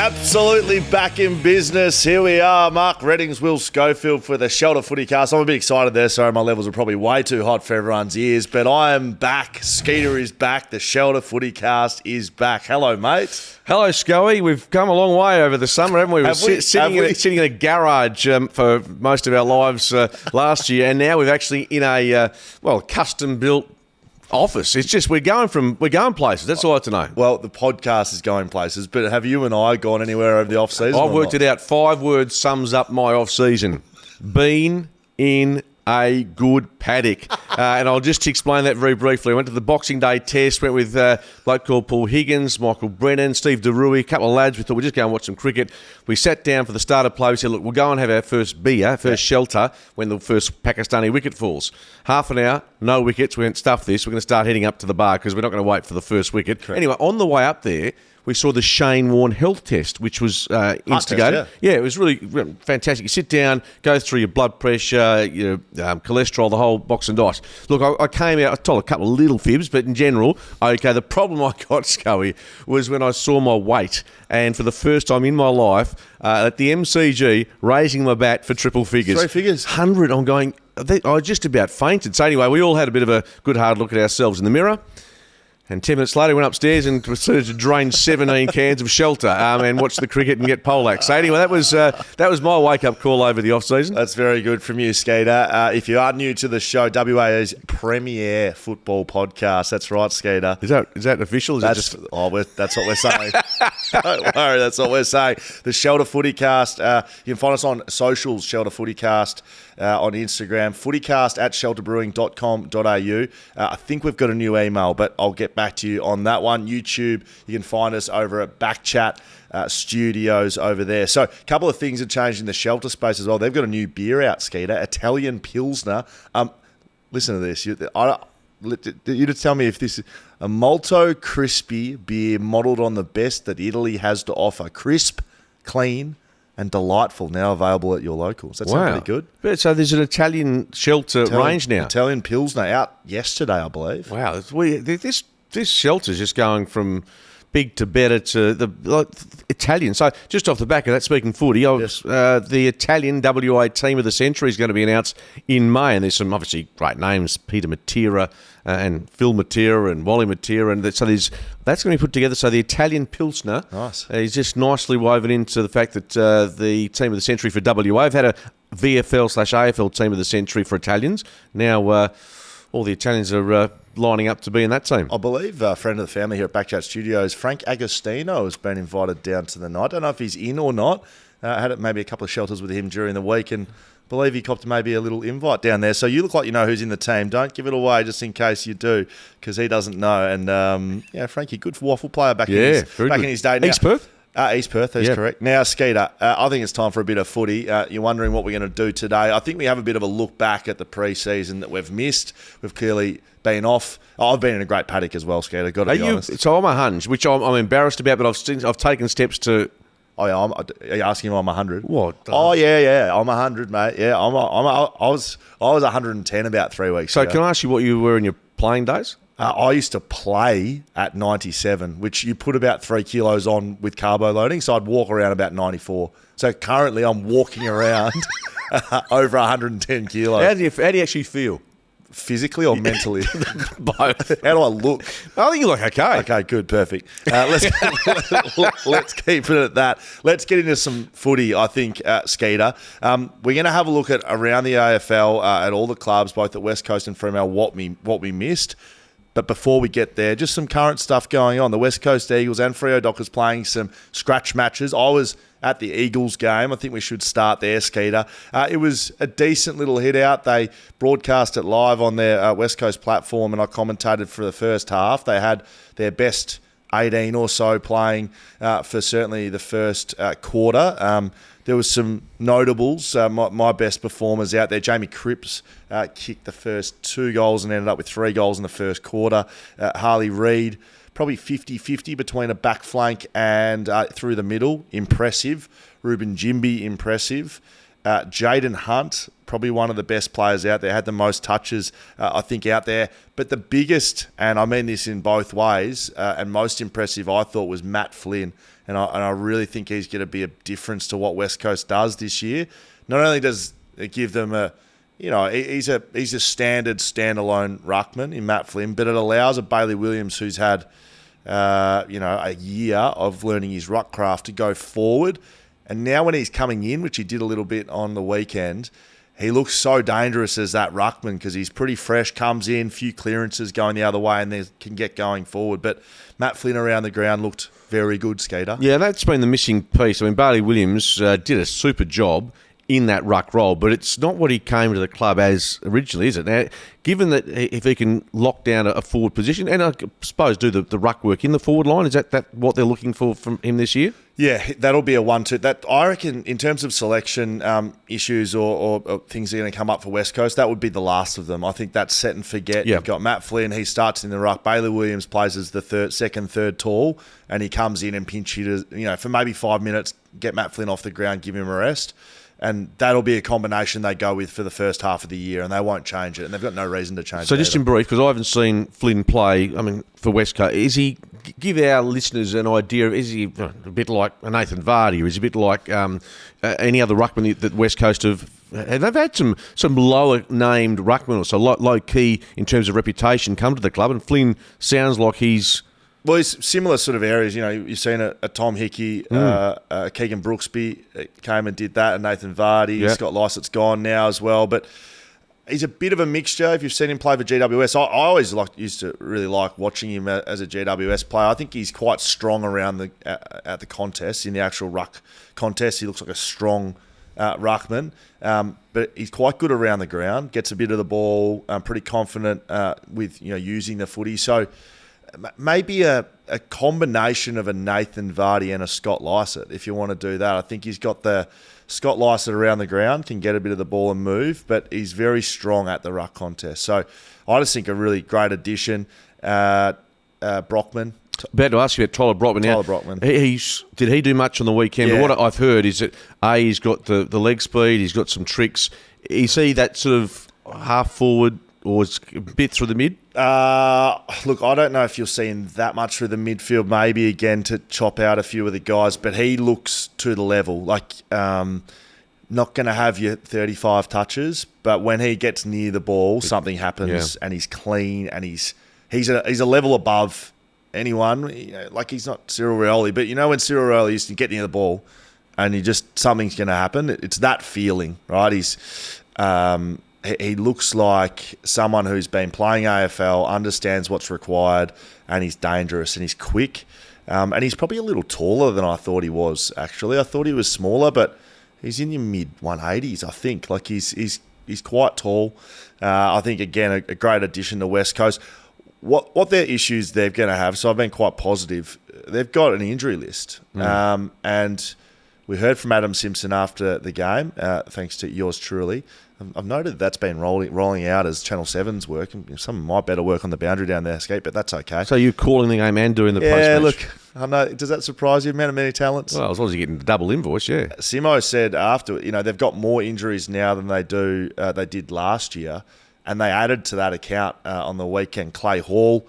Absolutely back in business. Here we are, Mark Reddings, Will Schofield for the Shelter Footy Cast. I'm a bit excited there. Sorry, my levels are probably way too hot for everyone's ears, but I am back. Skeeta is back. The Shelter Footy Cast is back. Hello, mate. Hello, Schoey. We've come a long way over the summer, haven't we? Sitting in a garage for most of our lives last year, and now we're actually in a custom-built office. It's just we're going places. That's all I have to know. Well, the podcast is going places, but have you and I gone anywhere over the off season? I've worked it out. 5 words sums up my off season: been in a good paddock. And I'll just explain that very briefly. I went to the Boxing Day test, went with a bloke called Paul Higgins, Michael Brennan, Steve DeRuy, a couple of lads. We thought we'd just go and watch some cricket. We sat down for the start of play. We said, look, we'll go and have our first beer, shelter, when the first Pakistani wicket falls. Half an hour, no wickets. We went, stuff this. We're going to start heading up to the bar because we're not going to wait for the first wicket. Correct. Anyway, on the way up there, we saw the Shane Warne health test, which was instigated. Test, yeah, it was really fantastic. You sit down, go through your blood pressure, your cholesterol, the whole box and dice. Look, I came out, I told a couple of little fibs, but in general, okay, the problem I got, Scully, was when I saw my weight. And for the first time in my life, at the MCG, raising my bat for triple figures. 3 figures. 100, I'm going, I just about fainted. So anyway, we all had a bit of a good hard look at ourselves in the mirror. And 10 minutes later, went upstairs and proceeded to drain 17 cans of Shelter and watch the cricket and get poleaxed. So anyway, that was my wake-up call over the off-season. That's very good from you, Skeeta. If you are new to the show, WA's premier football podcast. That's right, Skeeta. Is that official? That's what we're saying. Don't worry, that's what we're saying. The Shelter Footy Cast. You can find us on socials, Shelter Footy Cast. On Instagram, footycast@shelterbrewing.com.au. I think we've got a new email, but I'll get back to you on that one. YouTube, you can find us over at BackChat Studios over there. So a couple of things have changed in the Shelter space as well. They've got a new beer out, Skeeta, Italian Pilsner. Listen to this. You just tell me if this is a Molto crispy beer modelled on the best that Italy has to offer. Crisp, clean, and delightful, now available at your locals. That sounds pretty good. But so there's an Italian Shelter range now. Italian Pilsner out yesterday, I believe. Wow, this Shelter's just going from big to better to the Italian. So just off the back of that, speaking footy, the Italian WA team of the century is going to be announced in May, and there's some obviously great names: Peter Matera and Phil Matera and Wally Matera, and so that's going to be put together. So the Italian Pilsner is just nicely woven into the fact that the team of the century for WA have had a VFL/AFL team of the century for Italians. Now all the Italians are lining up to be in that team. I believe a friend of the family here at BackChat Studios, Frank Agostino, has been invited down to the night. I don't know if he's in or not. Had maybe a couple of shelters with him during the week, and believe he copped maybe a little invite down there. So you look like you know who's in the team. Don't give it away just in case you do, because he doesn't know. And Frankie, good waffle player back in his day. East Perth? East Perth, that's correct. Now, Skeeta, I think it's time for a bit of footy. You're wondering what we're going to do today. I think we have a bit of a look back at the pre-season that we've missed. We've clearly been off. I've been in a great paddock as well, Skeeta, got to be honest. So I'm a hunch, which I'm embarrassed about, but I've taken steps to... Oh, yeah, are you asking if I'm 100? What? Oh, yeah, I'm 100, mate. Yeah, I was 110 about 3 weeks ago. So can I ask you what you were in your playing days? I used to play at 97, which you put about 3 kilos on with carbo loading, so I'd walk around about 94. So currently I'm walking around over 110 kilos. How do you actually feel? Physically or mentally? Both. How do I look? I think you look okay. Okay, good, perfect. Let's keep it at that. Let's get into some footy, I think, Skeeta. We're going to have a look at around the AFL, at all the clubs, both at West Coast and Fremantle, what we missed. But before we get there, just some current stuff going on. The West Coast Eagles and Freo Dockers playing some scratch matches. I was at the Eagles game. I think we should start there, Skeeta. It was a decent little hit out. They broadcast it live on their West Coast platform, and I commentated for the first half. They had their best 18 or so playing for certainly the first quarter. There was some notables. My best performers out there. Jamie Cripps kicked the first 2 goals and ended up with 3 goals in the first quarter. Harley Reid, probably 50-50 between a back flank and through the middle. Impressive. Ruben Jimby, impressive. Jaden Hunt, probably one of the best players out there, had the most touches, I think, out there. But the biggest, and I mean this in both ways, and most impressive, I thought, was Matt Flynn. and I really think he's going to be a difference to what West Coast does this year. Not only does it give them he's a standard standalone ruckman in Matt Flynn, but it allows a Bailey Williams who's had a year of learning his ruck craft to go forward. And now when he's coming in, which he did a little bit on the weekend, he looks so dangerous as that ruckman because he's pretty fresh, comes in, few clearances going the other way, and they can get going forward. But Matt Flynn around the ground looked very good, Skeeta. Yeah, that's been the missing piece. I mean, Bailey Williams did a super job in that ruck role, but it's not what he came to the club as originally, is it? Now, given that if he can lock down a forward position, and I suppose do the ruck work in the forward line, is that what they're looking for from him this year? Yeah, that'll be a 1-2. That I reckon, in terms of selection issues or things that are going to come up for West Coast, that would be the last of them. I think that's set and forget. Yep. You've got Matt Flynn, he starts in the ruck. Bailey Williams plays as the second, third tall, and he comes in and pinch hitters, for maybe 5 minutes, get Matt Flynn off the ground, give him a rest. And that'll be a combination they go with for the first half of the year, and they won't change it, and they've got no reason to change it. So just in brief, because I haven't seen Flynn play, for West Coast, give our listeners an idea, is he a bit like Nathan Vardy, or is he a bit like any other ruckman that West Coast have? They've had some lower-named ruckmen, or so low-key in terms of reputation, come to the club, and Flynn sounds like he's... Well, it's similar sort of areas. You've seen a Tom Hickey, Keegan Brooksby came and did that, and Nathan Vardy. Yep. Scott Lycett's gone now as well. But he's a bit of a mixture. If you've seen him play for GWS, I always used to really like watching him as a GWS player. I think he's quite strong around at the contest, in the actual ruck contest. He looks like a strong ruckman, but he's quite good around the ground, gets a bit of the ball, pretty confident with using the footy. So maybe a combination of a Nathan Vardy and a Scott Lycett, if you want to do that. I think he's got the Scott Lycett around the ground, can get a bit of the ball and move, but he's very strong at the ruck contest. So I just think a really great addition. Brockman. About to ask you about Tyler Brockman. Tyler Brockman. Did he do much on the weekend? Yeah. But what I've heard is that, he's got the leg speed, he's got some tricks. Is he that sort of half forward or a bit through the mid? Look, I don't know if you'll see him that much through the midfield, maybe again to chop out a few of the guys, but he looks to the level. Not going to have your 35 touches, but when he gets near the ball, something happens, and he's clean, and he's a level above anyone. He's not Cyril Rioli, but when Cyril Rioli used to get near the ball and something's going to happen, it's that feeling, right? He looks like someone who's been playing AFL, understands what's required, and he's dangerous and he's quick. And he's probably a little taller than I thought he was, actually. I thought he was smaller, but he's in your mid-180s, I think. He's quite tall. I think, again, a great addition to West Coast. What their issues they're going to have, so I've been quite positive, they've got an injury list. And we heard from Adam Simpson after the game, thanks to yours truly. I've noted that's been rolling out as Channel 7's work. Some might better work on the boundary down there, Skate, but that's okay. So you're calling the game and doing the post-match? Yeah, look, I know. Does that surprise you, man, of many talents? Well, as long as you're getting the double invoice, yeah. Simo said after, they've got more injuries now than they did last year, and they added to that account on the weekend. Clay Hall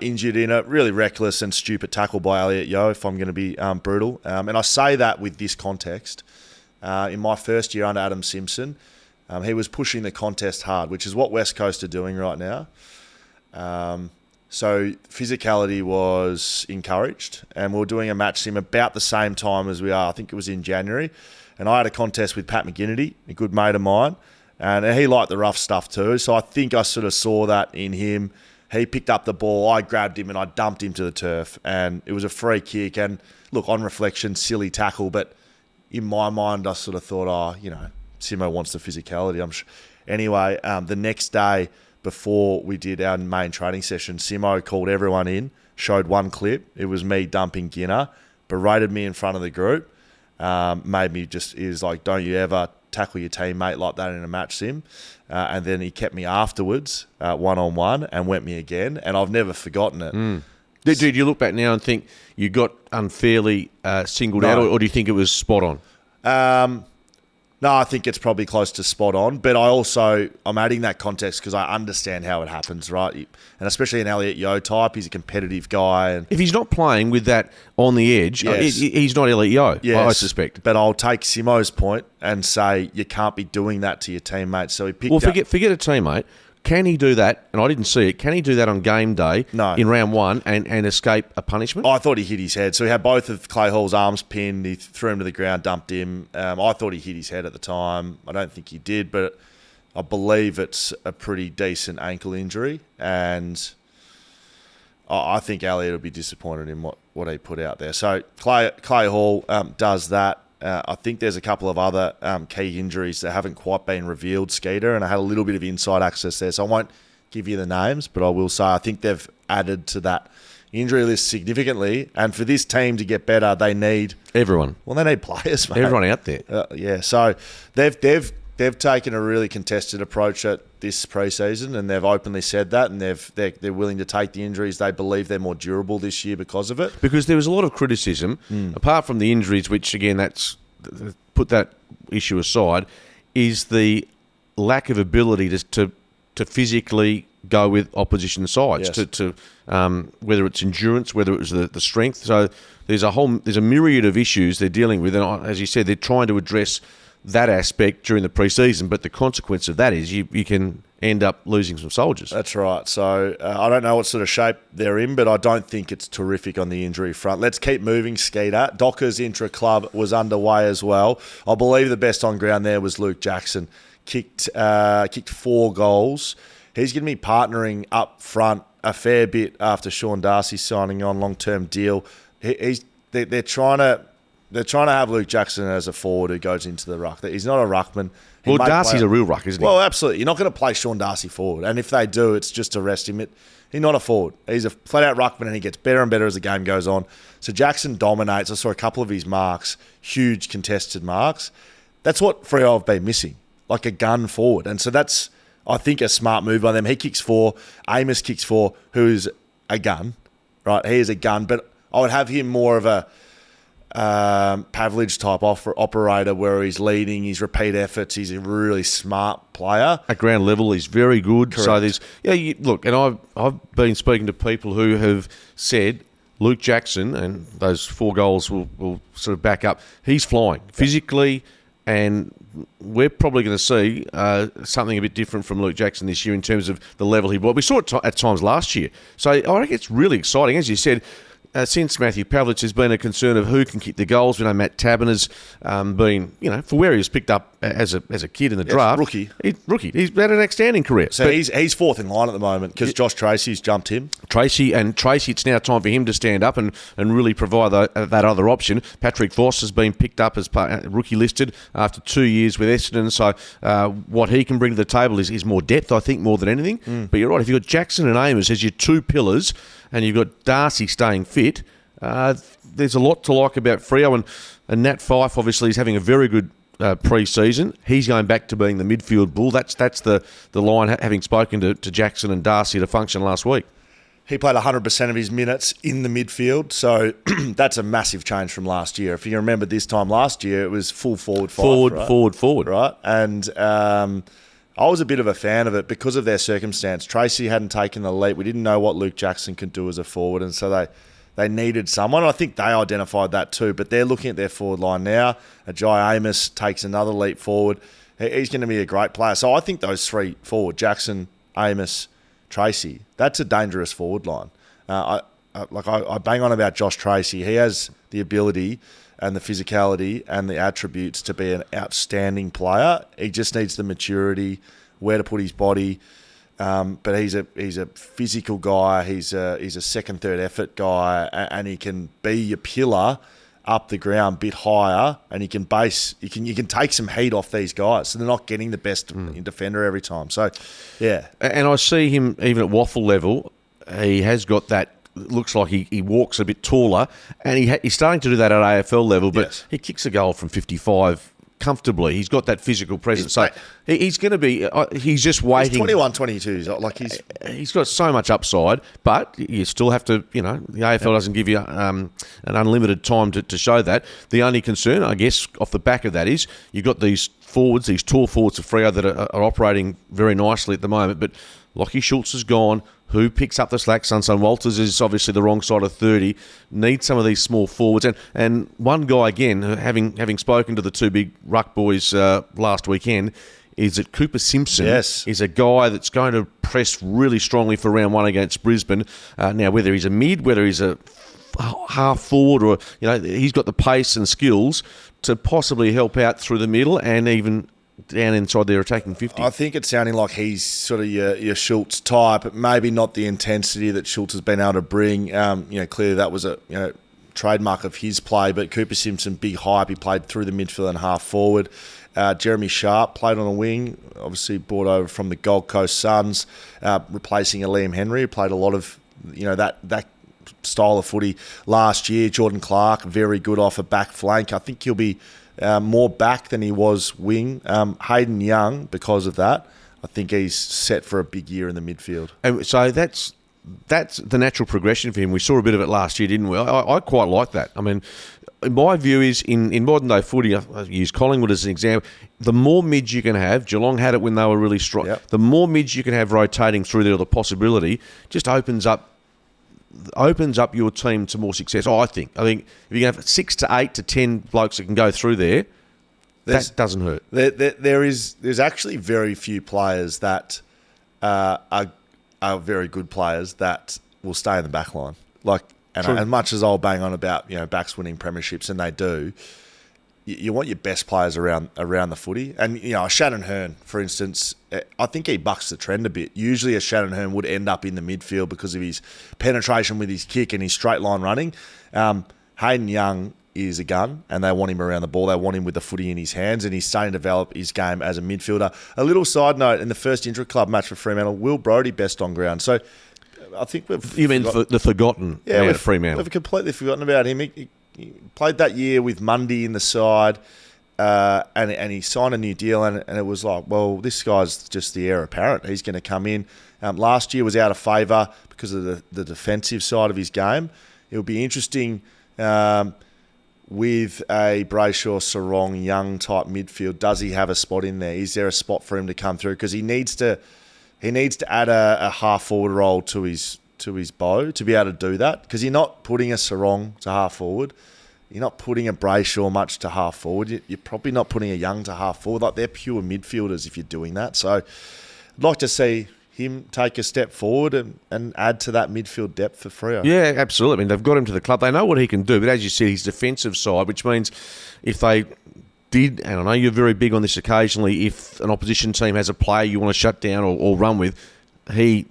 injured in a really reckless and stupid tackle by Elliot Yeo, if I'm going to be brutal. And I say that with this context. In my first year under Adam Simpson, he was pushing the contest hard, which is what West Coast are doing right now. So physicality was encouraged, and we were doing a match sim about the same time as we are. I think it was in January. And I had a contest with Pat McGinnity, a good mate of mine, and he liked the rough stuff too. So I think I sort of saw that in him. He picked up the ball, I grabbed him, and I dumped him to the turf. And it was a free kick. And look, on reflection, silly tackle, but in my mind, I sort of thought, Simo wants the physicality. I'm sure. Anyway, the next day before we did our main training session, Simo called everyone in, showed one clip. It was me dumping Ginner, berated me in front of the group, made me he was like, don't you ever tackle your teammate like that in a match sim. And then he kept me afterwards, one-on-one, and went me again. And I've never forgotten it. Dude, you look back now and think you got unfairly singled out, or do you think it was spot on? No, No, I think it's probably close to spot on. But I'm adding that context because I understand how it happens, right? And especially an Elliot Yeo type, he's a competitive guy. And if he's not playing with that on the edge, he's not Elliot Yeo, I suspect. But I'll take Simo's point and say you can't be doing that to your teammates. So he picked forget a teammate. Can he do that? And I didn't see it. Can he do that on game day in round one and escape a punishment? I thought he hit his head. So he had both of Clay Hall's arms pinned. He threw him to the ground, dumped him. I thought he hit his head at the time. I don't think he did, but I believe it's a pretty decent ankle injury. And I think Elliot will be disappointed in what he put out there. So Clay Hall does that. I think there's a couple of other key injuries that haven't quite been revealed, Skeeta, and I had a little bit of inside access there, so I won't give you the names, but I will say I think they've added to that injury list significantly, and for this team to get better, they need... everyone. Well, they need players, mate. Everyone out there. So they've taken a really contested approach at this preseason, and they've openly said that, and they're willing to take the injuries. They believe they're more durable this year because of it. Because there was a lot of criticism, apart from the injuries, which again, put that issue aside, is the lack of ability to physically go with opposition sides, to whether it's endurance, whether it was the strength. So there's a myriad of issues they're dealing with, and as you said, they're trying to address that aspect during the pre-season, but the consequence of that is you can end up losing some soldiers. That's right. So I don't know what sort of shape they're in, but I don't think it's terrific on the injury front. Let's keep moving, Skeeta. Dockers intra-club was underway as well. I believe the best on ground there was Luke Jackson. Kicked 4 goals. He's going to be partnering up front a fair bit after Sean Darcy signing on long-term deal. They're trying to have Luke Jackson as a forward who goes into the ruck. He's not a ruckman. Well, Darcy's a real ruck, isn't he? Well, absolutely. You're not going to play Sean Darcy forward. And if they do, it's just to rest him. He's not a forward. He's a flat-out ruckman, and he gets better and better as the game goes on. So Jackson dominates. I saw a couple of his marks, huge contested marks. That's what Freo have been missing, like a gun forward. And so that's, I think, a smart move by them. He kicks 4. Amos kicks 4, who's a gun, right? He is a gun. But I would have him more of a Pavlich type operator where he's leading his repeat efforts. He's a really smart player. At ground level, he's very good. Correct. So there's look, and I've been speaking to people who have said Luke Jackson, and those 4 goals will sort of back up. He's flying physically, and we're probably going to see something a bit different from Luke Jackson this year in terms of the level he brought. We saw it at times last year. So I think it's really exciting, as you said. Since Matthew Pavlich has been a concern of who can kick the goals. We know Matt Tabbin has been, for where he was picked up as a kid in the draft. Rookie. He's had an outstanding career. So he's 4th in line at the moment because Josh Tracy's jumped him. Tracy, it's now time for him to stand up and really provide that other option. Patrick Voss has been picked up as rookie listed after 2 years with Essendon. So what he can bring to the table is more depth, I think, more than anything. But you're right. If you've got Jackson and Amos as your 2 pillars, and you've got Darcy staying fit, there's a lot to like about Freo, and Nat Fyfe obviously is having a very good pre-season. He's going back to being the midfield bull. That's the line, having spoken to Jackson and Darcy to function last week. He played 100% of his minutes in the midfield, so that's a massive change from last year. If you remember this time last year, it was full forward, forward. Right, and I was a bit of a fan of it because of their circumstance. Tracy hadn't taken the leap. We didn't know what Luke Jackson could do as a forward, and so they needed someone. I think they identified that too, but they're looking at their forward line now. Ajay Amos takes another leap forward. He's going to be a great player. So I think those 3 forward, Jackson, Amos, Tracy, that's a dangerous forward line. I bang on about Josh Tracy. He has the ability and the physicality and the attributes to be an outstanding player. He just needs the maturity, where to put his body. But he's a physical guy. He's a second, third effort guy, and he can be your pillar up the ground, a bit higher, and you can take some heat off these guys, so they're not getting the best defender every time. So, yeah. And I see him even at waffle level. He has got that. Looks like he walks a bit taller, and he's starting to do that at AFL level, but he kicks a goal from 55 comfortably. He's got that physical presence. So he's going to be. He's just waiting. He's 21, 22. Like he's got so much upside, but you still have to. The AFL doesn't give you an unlimited time to show that. The only concern, I guess, off the back of that is you've got these forwards, these tall forwards of Freo that are operating very nicely at the moment, but Lachie Schultz is gone. Who picks up the slack? Sunsun Walters is obviously the wrong side of 30. Needs some of these small forwards. And one guy, again, having spoken to the two big ruck boys last weekend, is that Cooper Simpson is a guy that's going to press really strongly for round one against Brisbane. Now, whether he's a mid, whether he's a half forward, or he's got the pace and skills to possibly help out through the middle and even down inside their attacking 50. I think it's sounding like he's sort of your Schultz type, but maybe not the intensity that Schultz has been able to bring. Clearly that was a trademark of his play, but Cooper Simpson, big hype. He played through the midfield and half forward. Jeremy Sharp played on the wing, obviously brought over from the Gold Coast Suns, replacing a Liam Henry, who played a lot of that style of footy last year. Jordan Clark, very good off a back flank. I think he'll be more back than he was wing. Hayden Young, because of that, I think he's set for a big year in the midfield. And so that's the natural progression for him. We saw a bit of it last year, didn't we? I quite like that. I mean, my view is in modern day footy, I use Collingwood as an example, the more mids you can have, Geelong had it when they were really strong, the more mids you can have rotating through there, the possibility just opens up your team to more success. I think if you can have 6 to 8 to 10 blokes that can go through there, that doesn't hurt. There's actually very few players that are very good players that will stay in the back line. As much as I'll bang on about backs winning premierships, and they do, you want your best players around the footy. And Shannon Hearn, for instance, I think he bucks the trend a bit. Usually a Shannon Hearn would end up in the midfield because of his penetration with his kick and his straight line running. Hayden Young is a gun, and they want him around the ball. They want him with the footy in his hands, and he's starting to develop his game as a midfielder. A little side note, in the first intra-club match for Fremantle, Will Brodie best on ground. So I think we've... You mean the forgotten man of Fremantle? We've completely forgotten about him. He played that year with Mundy in the side, and he signed a new deal, and it was like, well, this guy's just the heir apparent. He's going to come in. Last year was out of favour because of the defensive side of his game. It'll be interesting with a Brayshaw, Sarong, Young type midfield. Does he have a spot in there? Is there a spot for him to come through? Because he needs to add a half forward role to his bow to be able to do that, because you're not putting a Sarong to half forward. You're not putting a Brayshaw much to half forward. You're probably not putting a Young to half forward. Like, they're pure midfielders if you're doing that. So I'd like to see him take a step forward and add to that midfield depth for Freo. Yeah, absolutely. I mean, they've got him to the club. They know what he can do. But as you said, his defensive side, which means if they did, and I know you're very big on this occasionally, if an opposition team has a player you want to shut down or run with, he,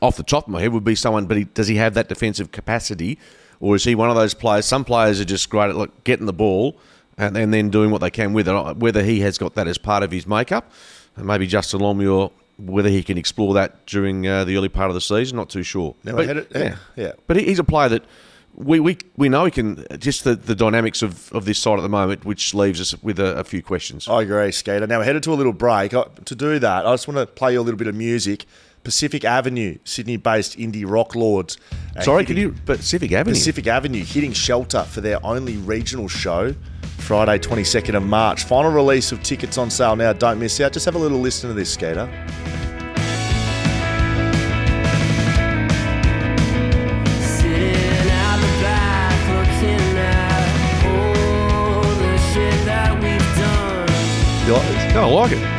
off the top of my head, would be someone, but does he have that defensive capacity? Or is he one of those players? Some players are just great at getting the ball and then doing what they can with it. Whether he has got that as part of his makeup, and maybe Justin Longmuir, whether he can explore that during the early part of the season, not too sure. But he's a player that we know he can, just the dynamics of this side at the moment, which leaves us with a few questions. I agree, Skeeta. Now we're headed to a little break. To do that, I just want to play you a little bit of music. Pacific Avenue, Sydney-based indie rock lords. Pacific Avenue? Pacific Avenue, hitting Shelter for their only regional show, Friday 22nd of March. Final release of tickets on sale now. Don't miss out. Just have a little listen to this, Skeeta. You like this? No, I like it.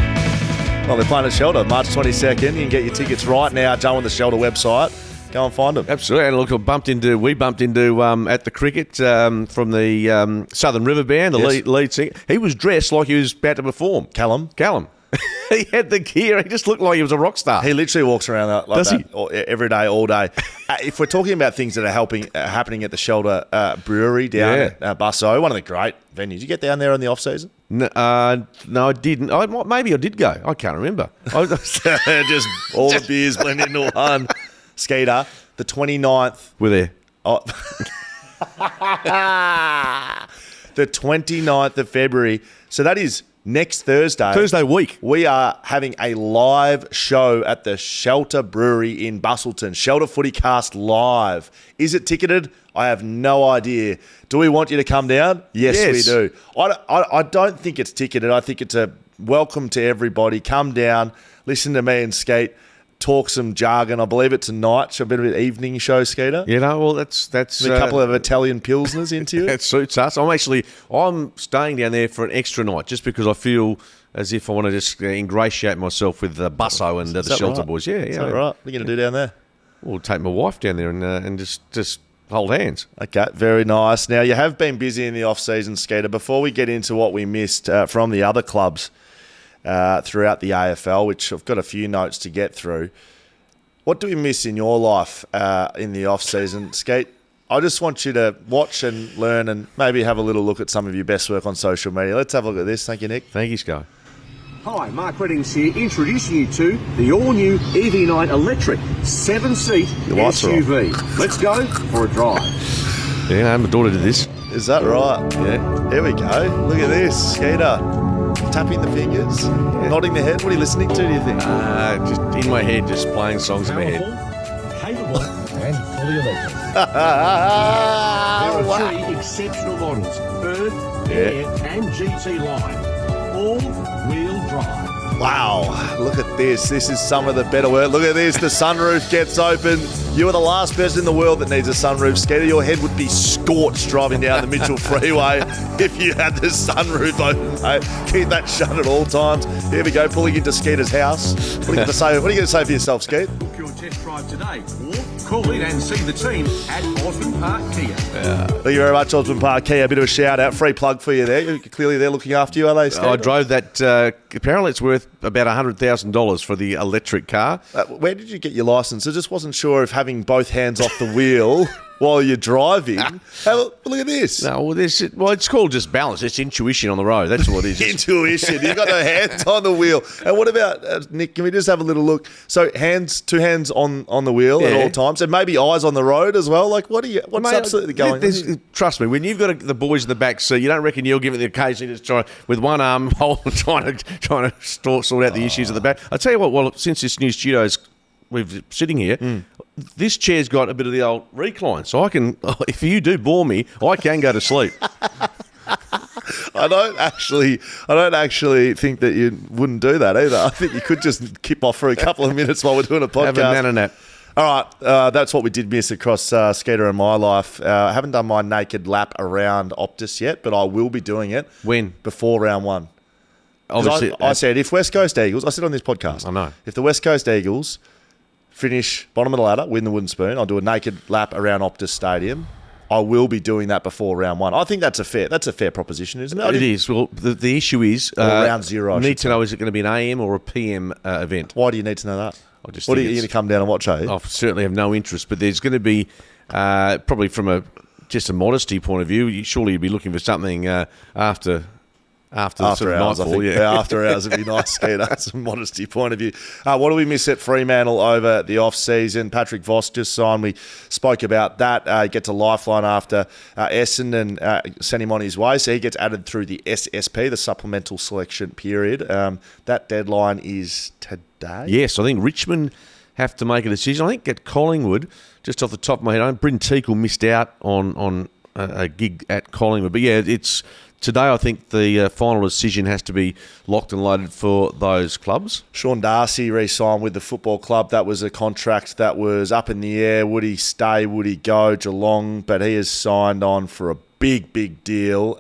Well, they're playing at Shelter, March 22nd. You can get your tickets right now. Jump on the Shelter website. Go and find them. Absolutely. And look, we bumped into at the cricket from the Southern River Band, the lead singer. He was dressed like he was about to perform. Callum. He had the gear. He just looked like he was a rock star. He literally walks around like that every day, all day. If we're talking about things that are happening at the Shelter Brewery down at Busso, one of the great venues. You get down there in the off-season? No, I didn't. Maybe I did go. I can't remember. Just all the beers blend into one. Skeeta, the 29th. We're there. The 29th of February, So that is next Thursday. Thursday week. We are having a live show at the Shelter Brewery in Bustleton. Shelter Footy Cast live. Is it ticketed? I have no idea. Do we want you to come down? Yes. We do. I don't think it's ticketed. I think it's a welcome to everybody. Come down, listen to me and Skate, talk some jargon. I believe it's a night, so a bit of an evening show, Skeeter. Well, that's a couple of Italian pilsners into it. That suits us. I'm staying down there for an extra night just because I feel as if I want to just ingratiate myself with the Busso and the Shelter boys. Is that right? What are you going to do down there? We'll take my wife down there and just hold hands. Okay, very nice. Now, you have been busy in the off-season, Skeeter. Before we get into what we missed from the other clubs throughout the AFL, which I've got a few notes to get through, what do we miss in your life in the off-season, Skate? I just want you to watch and learn and maybe have a little look at some of your best work on social media. Let's have a look at this. Thank you, Nick. Thank you, Sky. Hi, Mark Reddings here, introducing you to the all-new EV9 electric 7-seat SUV. Let's go for a drive. Yeah, my daughter did this. Is that right? Yeah. Here we go. Look at this. Skeeter. Tapping the fingers, nodding the head. What are you listening to, do you think? Just in my head, just playing songs in my head. Capable, and fully electric. There are 3 exceptional models, Bird, Air and GT line. All-wheel drive. Wow, look at this. This is some of the better work. Look at this. The sunroof gets open. You are the last person in the world that needs a sunroof, Skeeter. Your head would be scorched driving down the Mitchell Freeway if you had the sunroof open, mate. Keep that shut at all times. Here we go, pulling into Skeeter's house. What are you going to say? What are you going to say for yourself, Skeet? Book your test drive today or call in and see the team at Osborne Park Kia. Thank you very much, Osborne Park Kia. A bit of a shout out. Free plug for you there. Clearly they're looking after you, are they, Skeeter? I drove that. Apparently it's worth about $100,000 for the electric car. Where did you get your license? I just wasn't sure if having both hands off the wheel while you're driving. Look at this. No, well, it's called just balance. It's intuition on the road. That's what it is. Intuition. You've got no hands on the wheel. And what about, Nick, can we just have a little look? So two hands on the wheel at all times, and maybe eyes on the road as well. Like, what's absolutely going on? Trust me, when you've got the boys in the back seat, you don't reckon you'll give it the occasion just try with one arm trying to sort out the issues at the back. I tell you what, well, since this new studio's we're sitting here, this chair's got a bit of the old recline, so I can, if you do bore me, I can go to sleep. I don't actually think that you wouldn't do that either. I think you could just kip off for a couple of minutes while we're doing a podcast. Have a nana nap. All right, that's what we did miss across Skeeter and my life. I haven't done my naked lap around Optus yet, but I will be doing it. When? Before round 1. Obviously, I said if West Coast Eagles, I said on this podcast, I know. If the West Coast Eagles finish bottom of the ladder, win the wooden spoon, I'll do a naked lap around Optus Stadium. I will be doing that before round 1. I think that's a fair proposition, isn't it? It is. Well, the issue is round 0. I need to know, is it going to be an AM or a PM event? Why do you need to know that? What are you going to come down and watch? I certainly have no interest, but there's going to be probably from just a modesty point of view. Surely you'd be looking for something after sort of hours, nightfall, after hours would be nice, Skeeter. That's a modesty point of view. What do we miss at Fremantle over the off-season? Patrick Voss just signed. We spoke about that. He gets a lifeline after Essendon sent him on his way, so he gets added through the SSP, the Supplemental Selection Period. That deadline is today. Yes, I think Richmond have to make a decision. I think at Collingwood, just off the top of my head, Bryn Teakle missed out on a gig at Collingwood. But yeah, it's today. I think the final decision has to be locked and loaded for those clubs. Sean Darcy re-signed with the football club. That was a contract that was up in the air. Would he stay? Would he go? Geelong, but he has signed on for a big deal.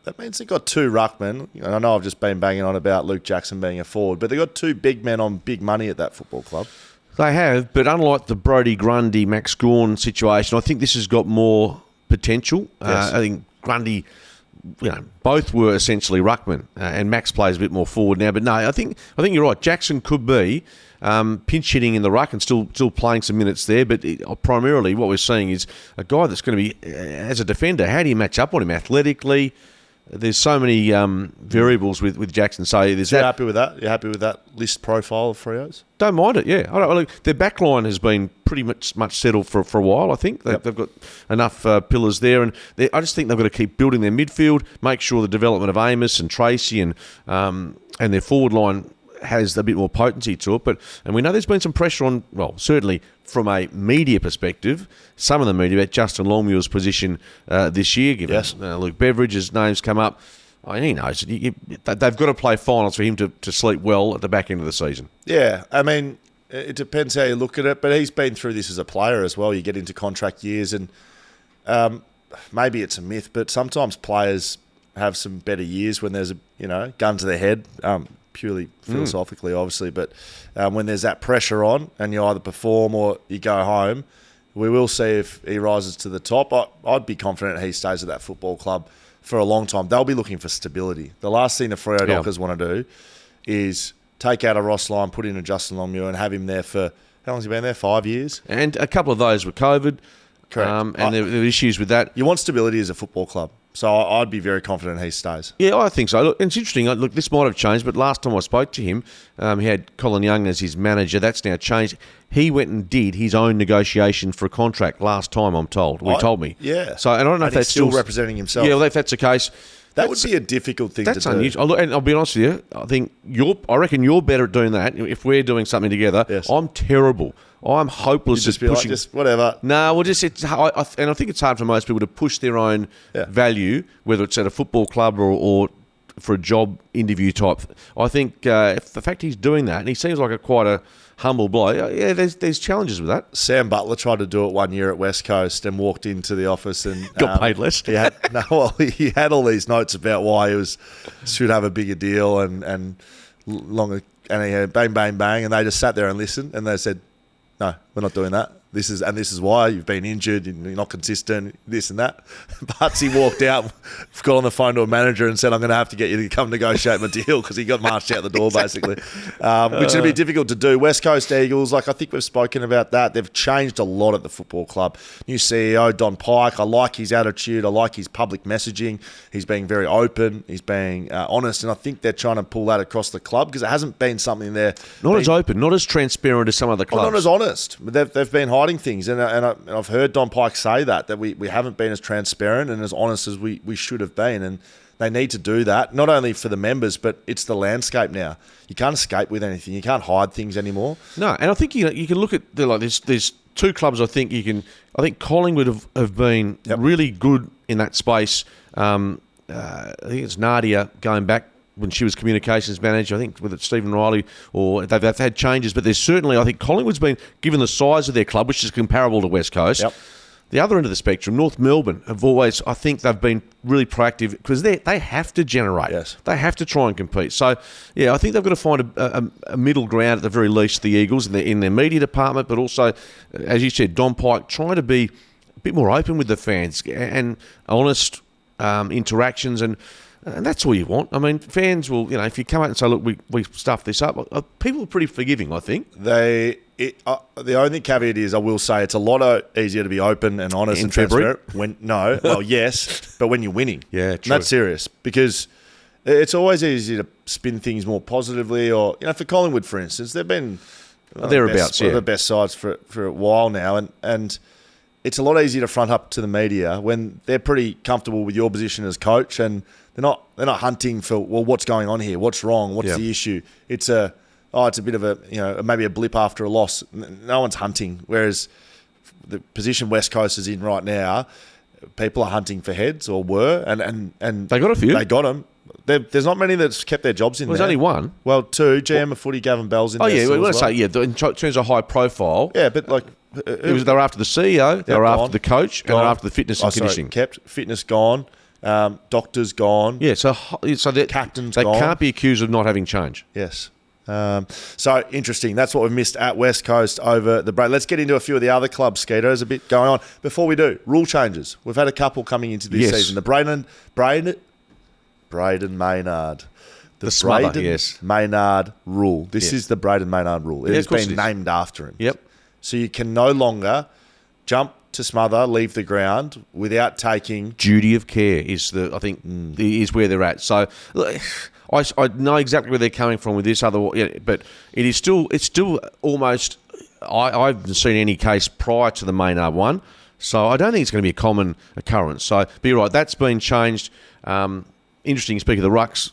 That means they've got 2 ruckmen. I know I've just been banging on about Luke Jackson being a forward, but they've got 2 big men on big money at that football club. They have, but unlike the Brodie Grundy, Max Gawn situation, I think this has got more potential. Yes. I think Grundy, both were essentially ruckmen, and Max plays a bit more forward now. But no, I think you're right. Jackson could be pinch hitting in the ruck and still playing some minutes there. But primarily, what we're seeing is a guy that's going to be as a defender. How do you match up on him athletically? there's so many variables with Jackson. So there's You're that. happy with that? You're happy with that list profile of Freo's? Don't mind it, yeah. Their backline has been pretty much settled for a while, I think. They've got enough pillars there, and I just think they've got to keep building their midfield, make sure the development of Amos and Tracy and their forward line has a bit more potency to it. And we know there's been some pressure on, well, certainly from a media perspective, some of the media about Justin Longmuir's position this year, given Luke Beveridge's name's come up. He knows. They've got to play finals for him to sleep well at the back end of the season. Yeah, I mean, it depends how you look at it, but he's been through this as a player as well. You get into contract years, and maybe it's a myth, but sometimes players have some better years when there's a gun to their head. Purely philosophically, obviously, but when there's that pressure on and you either perform or you go home, we will see if he rises to the top. I'd be confident he stays at that football club for a long time. They'll be looking for stability. The last thing the Freo Dockers want to do is take out a Ross Lyon, put in a Justin Longmuir and have him there for, how long's he been there? 5 years? And a couple of those were COVID. Correct. And there were issues with that. You want stability as a football club. So I'd be very confident he stays. Yeah, I think so. Look, it's interesting. Look, this might have changed, but last time I spoke to him, he had Colin Young as his manager. That's now changed. He went and did his own negotiation for a contract last time, I'm told. He told me. Yeah. So, and I don't know if that's still representing himself. Yeah, well, if that's the case... That would be a difficult thing to do. That's unusual. And I'll be honest with you. I reckon you're better at doing that. If we're doing something together, yes. I'm terrible. I'm hopeless at pushing. Just whatever. No, well, and I think it's hard for most people to push their own value, whether it's at a football club or for a job interview type. I think if the fact he's doing that, and he seems like quite a humble bloke, there's challenges with that. Sam Butler tried to do it one year at West Coast and walked into the office and got paid less. He had all these notes about why he should have a bigger deal and longer, and he had bang, bang, bang, and they just sat there and listened, and they said, "No, we're not doing that. This is why you've been injured and you're not consistent, this and that." Butsy walked out, got on the phone to a manager and said, "I'm going to have to get you to come negotiate my deal," because he got marched out the door, basically, which would be difficult to do. West Coast Eagles, I think we've spoken about that. They've changed a lot at the football club. New CEO, Don Pike. I like his attitude. I like his public messaging. He's being very open. He's being honest, and I think they're trying to pull that across the club because it hasn't been something there. Not as open, not as transparent as some other clubs. Not as honest. They've been hiding things, and I've heard Don Pike say that we haven't been as transparent and as honest as we should have been, and they need to do that, not only for the members, but it's the landscape now. You can't escape with anything. You can't hide things anymore. No, and I think you can look at there's two clubs I think Collingwood have been really good in that space. I think it's Nadia going back when she was communications manager, I think whether it's Stephen Riley or they've had changes, but there's certainly, I think Collingwood's been, given the size of their club, which is comparable to West Coast. Yep. The other end of the spectrum, North Melbourne, have always, I think they've been really proactive because they have to generate. Yes. They have to try and compete. So, I think they've got to find a middle ground at the very least, the Eagles, in their media department, but also, as you said, Don Pike, trying to be a bit more open with the fans and honest interactions and that's all you want. I mean, fans will, if you come out and say, look, we stuffed this up, people are pretty forgiving, I think. The only caveat is I will say it's a lot easier to be open and honest and transparent. Yes, but when you're winning. Yeah, true. And that's serious because it's always easy to spin things more positively or, for Collingwood, for instance, they've been one of the best sides for a while now and it's a lot easier to front up to the media when they're pretty comfortable with your position as coach and they're not hunting for, well, what's going on here? What's wrong? What's the issue? It's a bit of a, maybe a blip after a loss. No one's hunting. Whereas the position West Coast is in right now, people are hunting for heads or were, and they got a few. They got them. There's not many that's kept their jobs in there. There's only one. Well, two. GM of footy, Gavin Bell's in there. Oh, yeah. Well, in terms of high profile. Yeah, but they were after the CEO, they were after the coach, and they were after the fitness and conditioning. Kept fitness gone. Doctors gone. Yeah, so the captain's they gone. Can't be accused of not having change. Yes. So interesting. That's what we've missed at West Coast over the break. Let's get into a few of the other clubs, Skeeta. There's a bit going on. Before we do, rule changes. We've had a couple coming into this season. The Braden Maynard. The Maynard rule. This is the Braden Maynard rule. It has been named after him. Yep. So you can no longer jump to smother, leave the ground without taking... Duty of care is is where they're at. So I know exactly where they're coming from with this but it's still almost... I haven't seen any case prior to the Maynard one, so I don't think it's going to be a common occurrence. So, but you're right, that's been changed. Interesting, you speak of the rucks,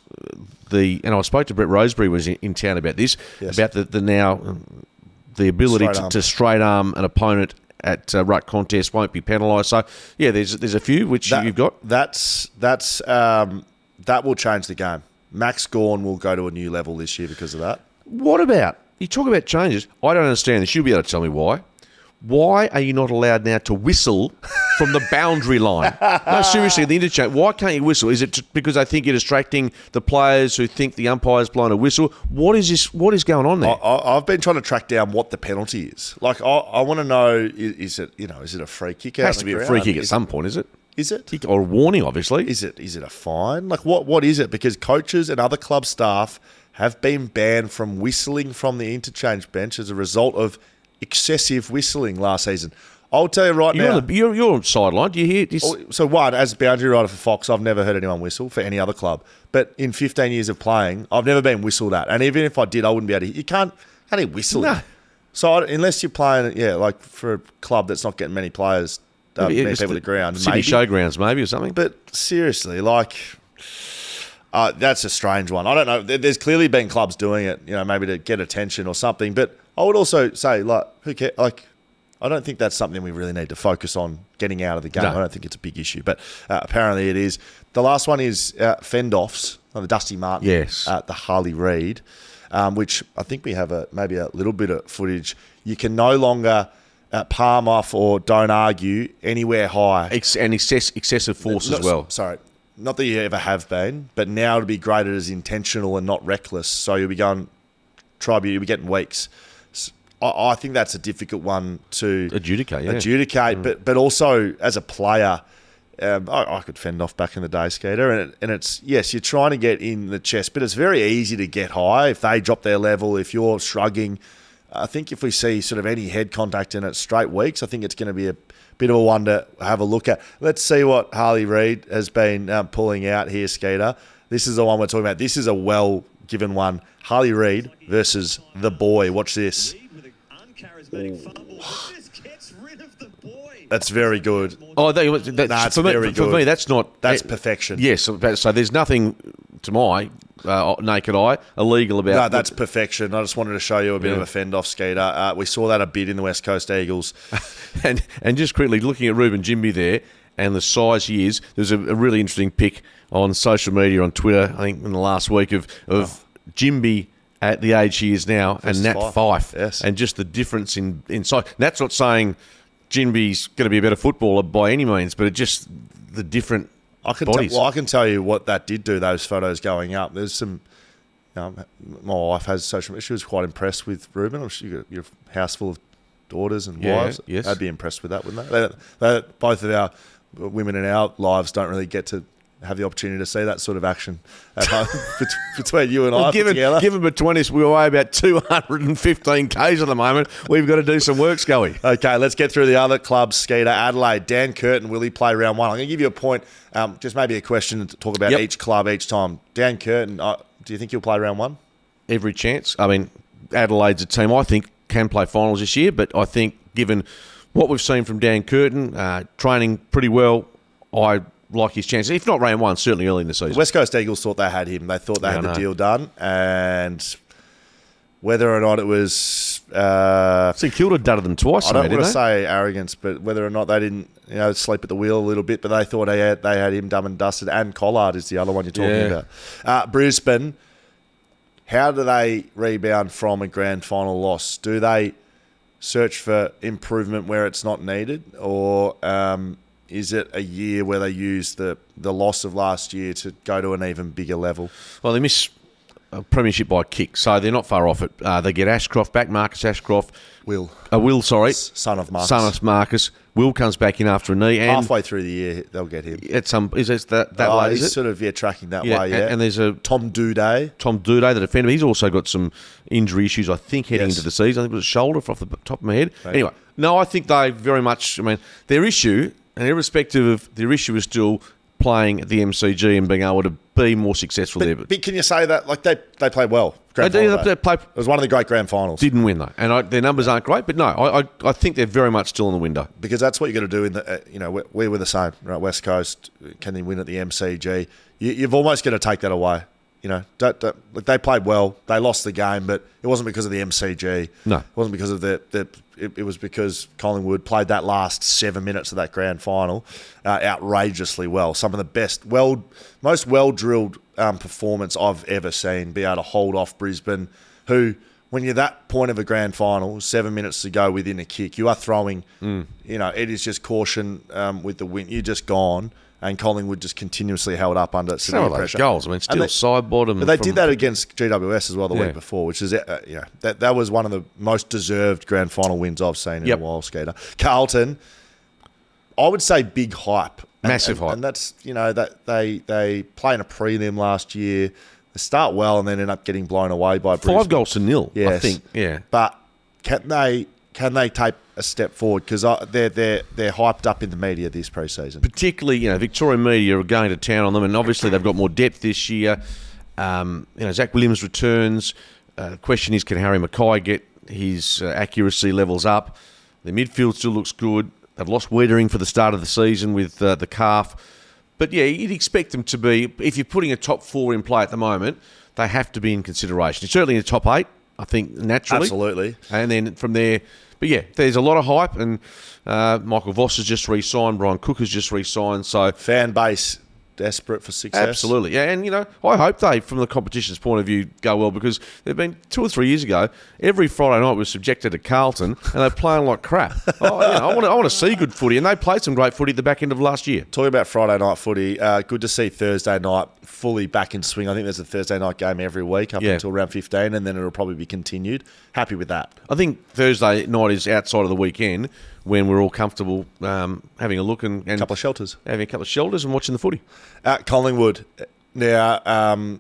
and I spoke to Brett Roseberry was in town about this, about the ability to straight arm an opponent at ruck contest won't be penalised. So, yeah, there's a few which you've got. That will change the game. Max Gawn will go to a new level this year because of that. What about, you talk about changes, I don't understand this. You'll be able to tell me why. Why are you not allowed now to whistle from the boundary line? No, seriously, the interchange. Why can't you whistle? Is it because they think you're distracting the players who think the umpire's blown a whistle? What is this? What is going on there? I've been trying to track down what the penalty is. Like, I want to know: is it a free kick? It has to be a free kick at some point, is it? Is it? Or a warning, obviously. Is it a fine? Like, what is it? Because coaches and other club staff have been banned from whistling from the interchange bench as a result of excessive whistling last season. I'll tell you right now. You're on sideline. Do you hear this? So one, as a boundary rider for Fox, I've never heard anyone whistle for any other club. But in 15 years of playing, I've never been whistled at. And even if I did, I wouldn't be able to. You can't whistle. No. So unless you're playing, like for a club that's not getting many players, many people to the ground. City showgrounds maybe or something. But seriously, that's a strange one. I don't know. There's clearly been clubs doing it, maybe to get attention or something. But I would also say, who cares? I don't think that's something we really need to focus on getting out of the game. No. I don't think it's a big issue, but apparently it is. The last one is fend-offs, the Dusty Martin, the Harley Reid, which I think we have maybe a little bit of footage. You can no longer palm off or don't argue anywhere high. And excessive force as well. Sorry. Not that you ever have been, but now to be graded as intentional and not reckless. So you'll be going, you'll be getting weeks. I think that's a difficult one to adjudicate, but also as a player, I could fend off back in the day, Skeeta, and it's, yes, you're trying to get in the chest, but it's very easy to get high if they drop their level, if you're shrugging. I think if we see sort of any head contact in it straight weeks, I think it's going to be a bit of a one to have a look at. Let's see what Harley Reid has been pulling out here, Skeeta. This is the one we're talking about. This is a well-given one. Harley Reid versus the boy. Watch this. That's very good. That's very good. For me, that's not... That's perfection. Yes, so there's nothing, to my naked eye, illegal about... No, that's perfection. I just wanted to show you a bit of a fend-off, Skeeta. We saw that a bit in the West Coast Eagles. and just quickly, looking at Ruben Jimby there and the size he is, there's a really interesting pic on social media, on Twitter, I think in the last week, of Jimby at the age he is now, and Nat Fyfe, and just the difference in size. Nat's not saying Jimby's going to be a better footballer by any means, but just the different bodies. I can tell you what that did do, those photos going up. There's some... my wife has social media. She was quite impressed with Ruben. I'm sure you're a house full of daughters and wives. Yes. They'd be impressed with that, wouldn't they? Both of our women in our lives don't really get to have the opportunity to see that sort of action at home between you and I together. Given between us, we weigh about 215 Ks at the moment. We've got to do some work, Schoey. Okay, let's get through the other clubs, Skeeta. Adelaide, Dan Curtin, will he play round one? I'm going to give you a point, just maybe a question to talk about each club each time. Dan Curtin, do you think he'll play round one? Every chance. I mean, Adelaide's a team I think can play finals this year, but I think given what we've seen from Dan Curtin, training pretty well, I like his chances. If not round one, certainly early in the season. West Coast Eagles thought they had him. They thought they had the deal done. And whether or not it was... St Kilda dudded them twice. I don't want to say arrogance, but whether or not they didn't sleep at the wheel a little bit, but they thought they had him done and dusted. And Collard is the other one you're talking about. Brisbane, how do they rebound from a grand final loss? Do they search for improvement where it's not needed? Or... is it a year where they use the loss of last year to go to an even bigger level? Well, they miss a premiership by a kick, so they're not far off it. They get Ashcroft back, Marcus Ashcroft. Will, son of Marcus. Will comes back in after a knee. And halfway through the year, they'll get him. Is it that late? He's sort of tracking that way. Yeah, and there's a Tom Duday, the defender. He's also got some injury issues, I think, heading into the season. I think it was a shoulder off the top of my head. Anyway, No, I think they very much. I mean, their issue, and irrespective of their issue, is still playing at the MCG and being able to be more successful there. But can you say that they played well? It was one of the great grand finals. Didn't win though, and their numbers aren't great. But no, I think they're very much still in the window, because that's what you got to do. In the we were the same, right? West Coast, can they win at the MCG? You've almost got to take that away. They played well. They lost the game, but it wasn't because of the MCG. No, it wasn't because of it was because Collingwood played that last 7 minutes of that grand final outrageously well. Some of the best, most well-drilled performance I've ever seen. Be able to hold off Brisbane, who, when you're that point of a grand final, 7 minutes to go within a kick, you are throwing. It is just caution with the win. You're just gone. And Collingwood just continuously held up under severe pressure. Goals, I mean, still side bottom. But they did that against GWS as well the week before, which is that was one of the most deserved grand final wins I've seen in a while, Skeeta. Carlton, I would say big hype, massive hype, and that's that they play in a prelim last year. They start well and then end up getting blown away by Brisbane. 5-0. Yes. I think. Yeah, but can they take a step forward, because they're hyped up in the media this pre-season. Particularly, Victorian media are going to town on them, and obviously they've got more depth this year. Zach Williams returns. The question is, can Harry Mackay get his accuracy levels up? The midfield still looks good. They've lost Wiedering for the start of the season with the calf. But yeah, you'd expect them to be, if you're putting a top 4 in play at the moment, they have to be in consideration. It's certainly in the top 8, I think, naturally. Absolutely. And then from there... But yeah, there's a lot of hype, and Michael Voss has just re-signed, Brian Cook has just re-signed, so... Fan base desperate for success. Absolutely, yeah, and I hope they, from the competition's point of view, go well, because they've been 2 or 3 years ago, every Friday night was subjected to Carlton, and they're playing like crap. I want to see good footy, and they played some great footy at the back end of last year. Talking about Friday night footy, good to see Thursday night fully back in swing. I think there's a Thursday night game every week up until round 15, and then it'll probably be continued. Happy with that. I think Thursday night is outside of the weekend, when we're all comfortable having a look and a couple of shelters. Having a couple of shelters and watching the footy. Collingwood, now,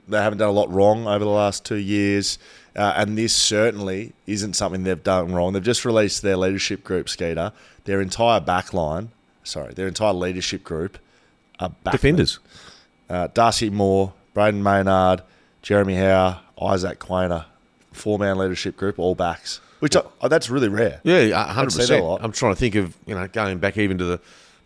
they haven't done a lot wrong over the last 2 years, and this certainly isn't something they've done wrong. They've just released their leadership group, Skeeta. Their entire leadership group are backmen. Defenders. Darcy Moore, Braden Maynard, Jeremy Howe, Isaac Quainer, 4-man leadership group, all backs. Which that's really rare. Yeah, 100%. I'm trying to think of going back even to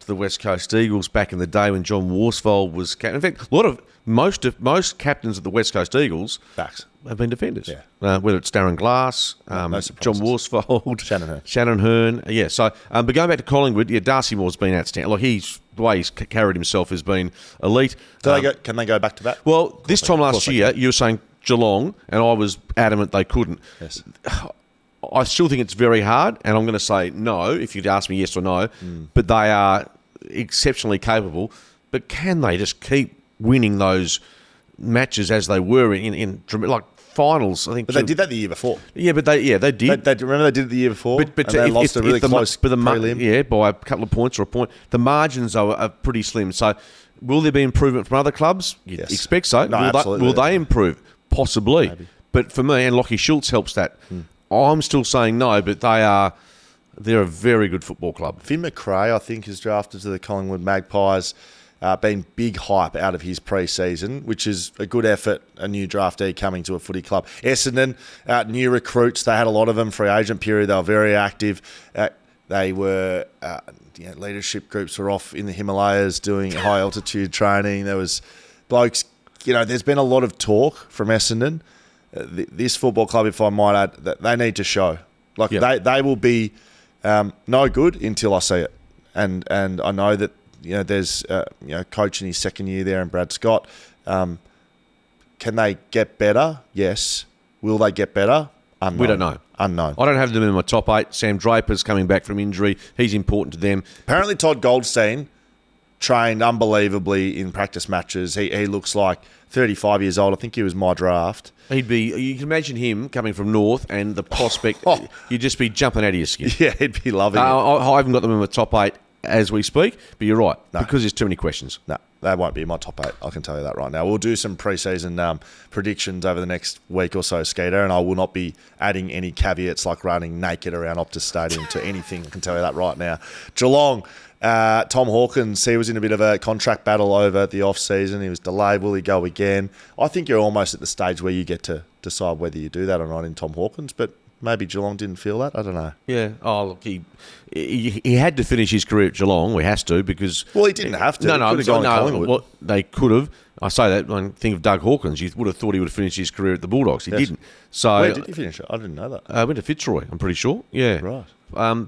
the West Coast Eagles back in the day when John Worsfold was captain. In fact, most captains of the West Coast Eagles backs have been defenders. Yeah. Whether it's Darren Glass, John Worsfold, Shannon Hearn. Yeah. So, but going back to Collingwood, Darcy Moore's been outstanding. Like the way he's carried himself has been elite. Can they go back to back? Well, this time last year, you were saying Geelong, and I was adamant they couldn't. Yes. I still think it's very hard, and I'm going to say no if you'd ask me yes or no, but they are exceptionally capable. But can they just keep winning those matches as they were in like finals? I think. But they did that the year before. Yeah, but they did. Remember they did it the year before, but they lost a really close prelim. Yeah, by a couple of points or a point. The margins are pretty slim. So will there be improvement from other clubs? Yes. Expect so. No, absolutely. Will they improve? Possibly. Maybe. But for me, and Lockie Schultz helps that. I'm still saying no, but they're a very good football club. Finn McRae, I think, is drafted to the Collingwood Magpies. Been big hype out of his pre-season, which is a good effort, a new draftee coming to a footy club. Essendon, new recruits. They had a lot of them free agent period. They were very active. They were, leadership groups were off in the Himalayas doing high altitude training. There was blokes, there's been a lot of talk from Essendon. This football club, if I might add, that they need to show. They will be no good until I see it. And I know that there's coach in his second year there, and Brad Scott. Can they get better? Yes. Will they get better? Unknown. We don't know. Unknown. I don't have them in my top 8. Sam Draper's coming back from injury. He's important to them. Apparently, Todd Goldstein trained unbelievably in practice matches. He looks like 35 years old. I think he was my draft. You can imagine him coming from North, and the prospect, you'd just be jumping out of your skin. Yeah, he'd be loving it. I haven't got them in my top 8 as we speak. But you're right, because there's too many questions. No, that won't be my top 8. I can tell you that right now. We'll do some pre-season predictions over the next week or so, Skeeta, and I will not be adding any caveats like running naked around Optus Stadium to anything. I can tell you that right now. Geelong, Tom Hawkins, he was in a bit of a contract battle over the off-season. He was delayed. Will he go again? I think you're almost at the stage where you get to decide whether you do that or not in Tom Hawkins, but maybe Geelong didn't feel that. I don't know. Yeah. Oh, look, he had to finish his career at Geelong. We has to because... Well, he didn't have to. Well, they could have. I say that when I think of Doug Hawkins. You would have thought he would have finished his career at the Bulldogs. He didn't. So where did he finish it? I didn't know that. Went to Fitzroy, I'm pretty sure. Yeah. Right.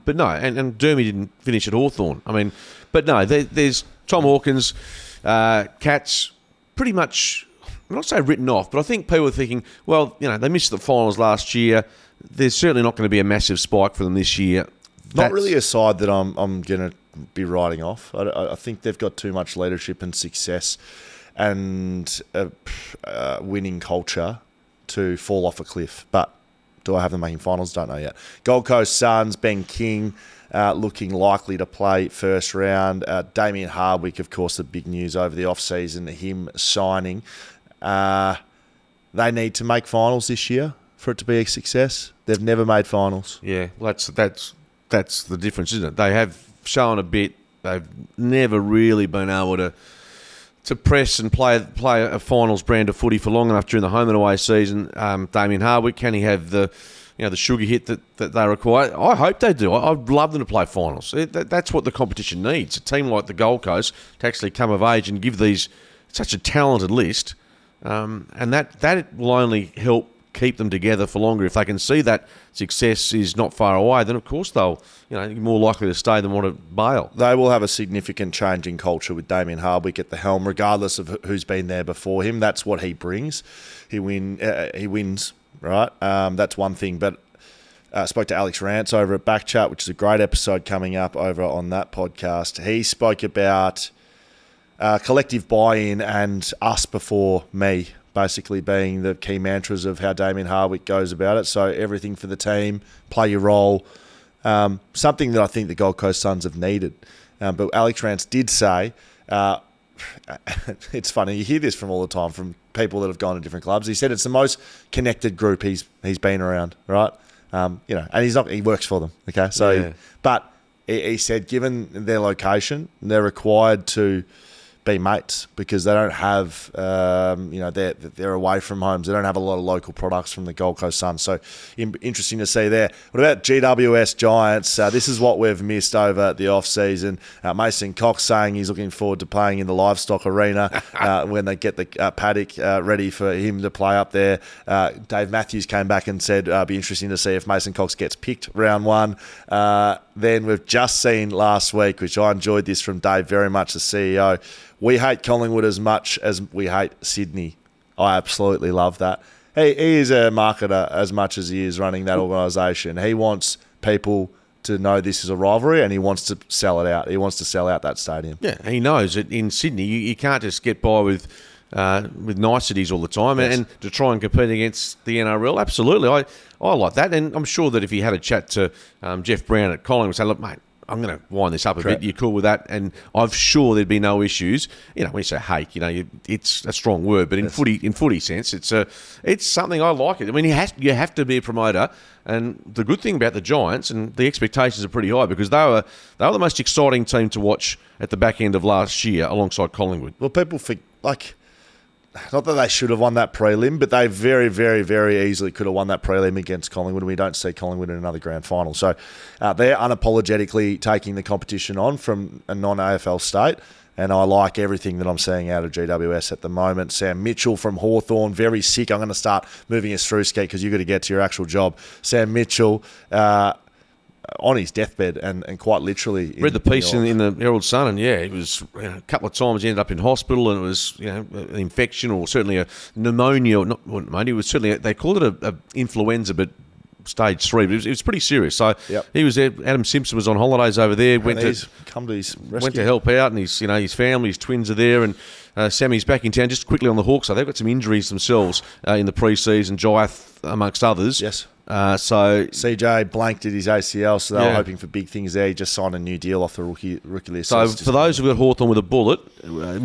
But no, and Dermy didn't finish at Hawthorn. I mean, but no, there's Tom Hawkins, Cats, pretty much... I'm not saying written off, but I think people are thinking, well, they missed the finals last year. There's certainly not going to be a massive spike for them this year. Not really a side that I'm going to be writing off. I think they've got too much leadership and success and winning culture to fall off a cliff. But do I have them making finals? Don't know yet. Gold Coast Suns, Ben King looking likely to play first round. Damien Hardwick, of course, the big news over the off-season, him signing. They need to make finals this year for it to be a success. They've never made finals. Yeah, well, that's the difference, isn't it? They have shown a bit. They've never really been able to press and play a finals brand of footy for long enough during the home and away season. Damien Hardwick, can he have the sugar hit that they require? I hope they do. I'd love them to play finals. That's what the competition needs. A team like the Gold Coast to actually come of age and give these such a talented list, and that will only help keep them together for longer. If they can see that success is not far away, then of course they'll, more likely to stay than want to bail. They will have a significant change in culture with Damien Hardwick at the helm, regardless of who's been there before him. That's what he brings. He wins, right? That's one thing. But I spoke to Alex Rance over at BackChat, which is a great episode coming up over on that podcast. He spoke about collective buy-in and us before me, basically being the key mantras of how Damien Hardwick goes about it. So everything for the team, play your role, something that I think the Gold Coast Suns have needed. But Alex Rance did say, it's funny, you hear this from all the time from people that have gone to different clubs. He said it's the most connected group he's been around, right? And he works for them, okay? So, yeah. But he said given their location, they're required to be mates because they don't have, they're away from homes. They don't have a lot of local products from the Gold Coast Suns. So interesting to see there. What about GWS Giants? This is what we've missed over the off-season. Mason Cox saying he's looking forward to playing in the livestock arena when they get the paddock ready for him to play up there. Dave Matthews came back and said be interesting to see if Mason Cox gets picked round one. Then we've just seen last week, which I enjoyed this from Dave very much, the CEO. We hate Collingwood as much as we hate Sydney. I absolutely love that. He is a marketer as much as he is running that organisation. He wants people to know this is a rivalry and he wants to sell it out. He wants to sell out that stadium. Yeah, he knows that in Sydney you can't just get by with niceties all the time. Yes. And to try and compete against the NRL, absolutely. I like that. And I'm sure that if he had a chat to Jeff Brown at Collingwood, say, look, mate, I'm going to wind this up a bit. You're cool with that, and I'm sure there'd be no issues. When you say hate, it's a strong word, but in footy sense, it's something I like it. I mean, you have to be a promoter, and the good thing about the Giants and the expectations are pretty high because they were the most exciting team to watch at the back end of last year alongside Collingwood. Well, people think not that they should have won that prelim, but they very, very, very easily could have won that prelim against Collingwood, and we don't see Collingwood in another grand final. So they're unapologetically taking the competition on from a non-AFL state, and I like everything that I'm seeing out of GWS at the moment. Sam Mitchell from Hawthorn, very sick. I'm going to start moving us through, Skeet, because you've got to get to your actual job. Sam Mitchell... on his deathbed and quite literally. Read the piece in the Herald Sun, and it was a couple of times he ended up in hospital, and it was an infection or certainly a pneumonia. Or not pneumonia. It was certainly they called it a influenza, but stage 3, but it was pretty serious. So Yep. he was there. Adam Simpson was on holidays over there. And he's come to his rescue. Went to help out, and his family, his twins are there, and Sammy's back in town. Just quickly on the Hawks, so they've got some injuries themselves in the pre-season, Jaith amongst others. Yes. So CJ blanked at his ACL, so they were Yeah. hoping for big things there. He just signed a new deal off the rookie list. So it's just- for those who've got Hawthorn with a bullet,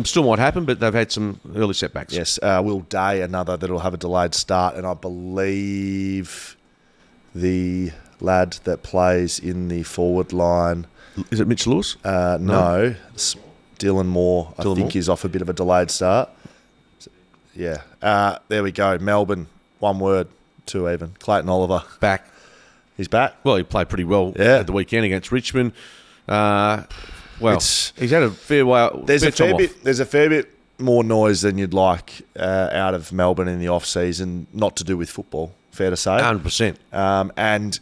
still might happen, but they've had some early setbacks. Yes, Will Day, another that'll have a delayed start, and I believe the lad that plays in the forward line, Is it Mitch Lewis? no, it's Dylan Moore, I Dylan think Moore? he's off a bit of a delayed start. Yeah, there we go. Melbourne, one word, 2 even. Clayton Oliver, Back. he's back. Well, he played pretty well Yeah. at the weekend against Richmond. It's- He's had a fair way. There's a time fair off. bit. There's a fair bit more noise than you'd like out of Melbourne in the off season. Not to do with football, fair to say. 100%. And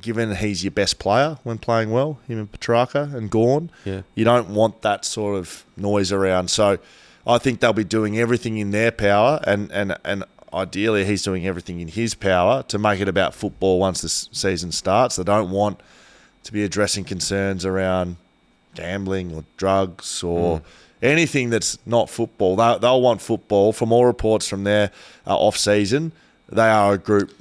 given he's your best player when playing well, him and Petrarca and Gawn, Yeah. you don't want that sort of noise around. So I think they'll be doing everything in their power, and ideally he's doing everything in his power to make it about football once the season starts. They don't want to be addressing concerns around gambling or drugs or anything that's not football. They'll want football. From all reports from their off-season, they are a group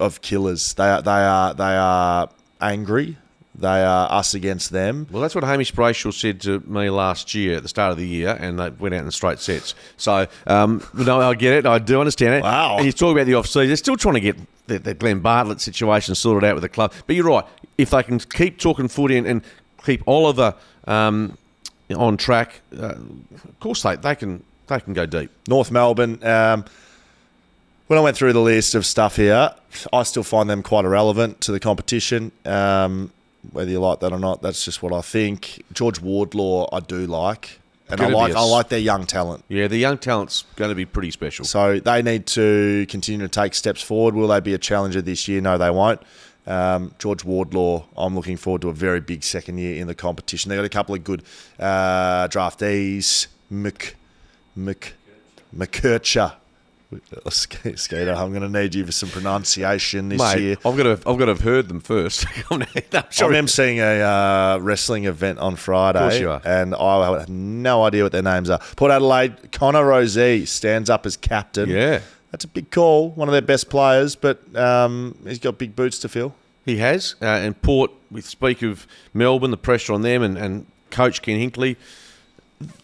of killers. They are angry. They are us against them. Well, that's what Hamish Brayshaw said to me last year at the start of the year, and they went out in straight sets. So, no, I get it. I do understand it. Wow. And he's talking about the off-season. They're still trying to get the Glenn Bartlett situation sorted out with the club. But you're right. If they can keep talking footy and keep Oliver on track, of course they can go deep. North Melbourne, when I went through the list of stuff here, I still find them quite irrelevant to the competition. Whether you like that or not, that's just what I think. George Wardlaw, I do like. And I like their young talent. Yeah, the young talent's going to be pretty special. So they need to continue to take steps forward. Will they be a challenger this year? No, they won't. George Wardlaw, I'm looking forward to a very big second year in the competition. They've got a couple of good draftees. McKercher. Skeeta, I'm going to need you for some pronunciation this year. I've got to have heard them first. I'm emceeing a wrestling event on Friday, Of course you are. and I have no idea what their names are. Port Adelaide, Connor Rozee stands up as captain. Yeah. That's a big call, one of their best players, but he's got big boots to fill. He has. And Port, we speak of Melbourne, the pressure on them, and coach Ken Hinkley,